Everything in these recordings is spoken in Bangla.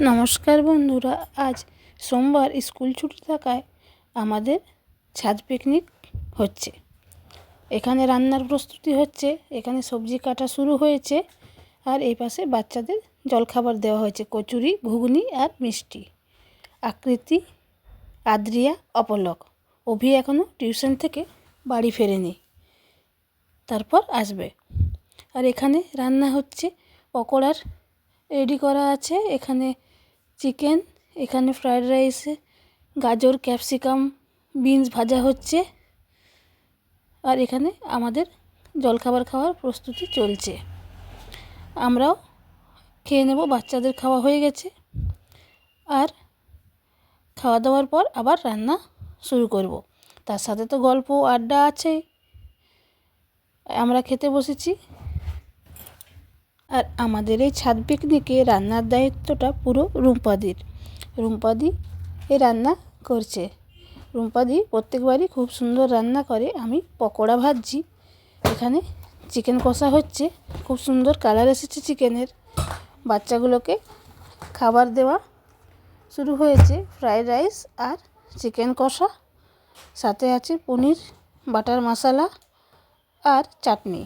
নমস্কার বন্ধুরা, আজ সোমবার স্কুল ছুটি থাকায় আমাদের ছাদ পিকনিক হচ্ছে। এখানে রান্নার প্রস্তুতি হচ্ছে, এখানে সবজি কাটা শুরু হয়েছে, আর এই পাশে বাচ্চাদের জলখাবার দেওয়া হয়েছে, কচুরি, ঘুগনি আর মিষ্টি। আকৃতি, আদ্রিয়া, অপলক। অভি এখনও টিউশন থেকে বাড়ি ফেরেনি, তারপর আসবে। আর এখানে রান্না হচ্ছে, পকোড়ার রেডি করা আছে, এখানে চিকেন, এখানে ফ্রায়েড রাইসে গাজর, ক্যাপসিকাম, বিনস ভাজা হচ্ছে। আর এখানে আমাদের জলখাবার খাওয়ার প্রস্তুতি চলছে। আমরাও খেয়ে নেব, বাচ্চাদের খাওয়া হয়ে গেছে। আর খাওয়া দাওয়ার পর আবার রান্না শুরু করব। তার সাথে তো গল্প আড্ডা আছেই। আমরা খেতে বসেছি। আর আমাদের এই ছাদ পিকনিকে রান্নার দায়িত্বটা পুরো রুম্পাদির। রুম্পাদি এ রান্না করছে। রুম্পাদি প্রত্যেকবারই খুব সুন্দর রান্না করে। আমি পকোড়া ভাজছি, এখানে চিকেন কষা হচ্ছে, খুব সুন্দর কালার এসেছে চিকেনের। বাচ্চাগুলোকে খাবার দেওয়া শুরু হয়েছে, ফ্রায়েড রাইস আর চিকেন কষা, সাথে আছে পনির বাটার মশলা আর চাটনি।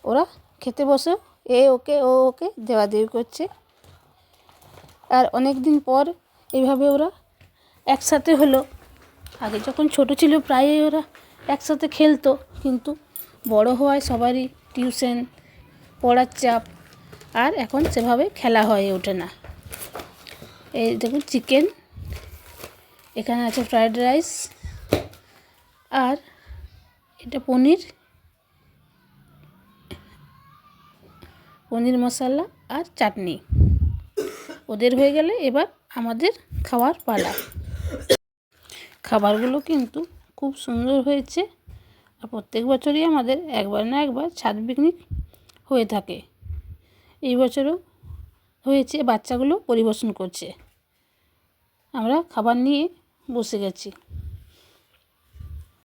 ওরা খেতে বসে এ ওকে ও ওকে দেওয়াদেওয়ি করছে। আর অনেক দিন পর এইভাবে ওরা একসাথে হলো। আগে যখন ছোট ছিল প্রায়ই ওরা একসাথে খেলতো, কিন্তু বড় হওয়ায় সবারই টিউশন, পড়ার চাপ, আর এখন সেভাবে খেলা হয়ে ওঠে না। এই দেখুন চিকেন, এখানে আছে ফ্রায়েড রাইস, আর এটা পনির মশলা আর চাটনি। ওদের হয়ে গেলে এবার আমাদের খাওয়ার পালা। খাবারগুলো কিন্তু খুব সুন্দর হয়েছে। আর প্রত্যেক বছরই আমাদের একবার না একবার ছাদ পিকনিক হয়ে থাকে। এই বছরও হয়েছে, বাচ্চাগুলো পরিবেশন করছে। আমরা খাবার নিয়ে বসে গেছি।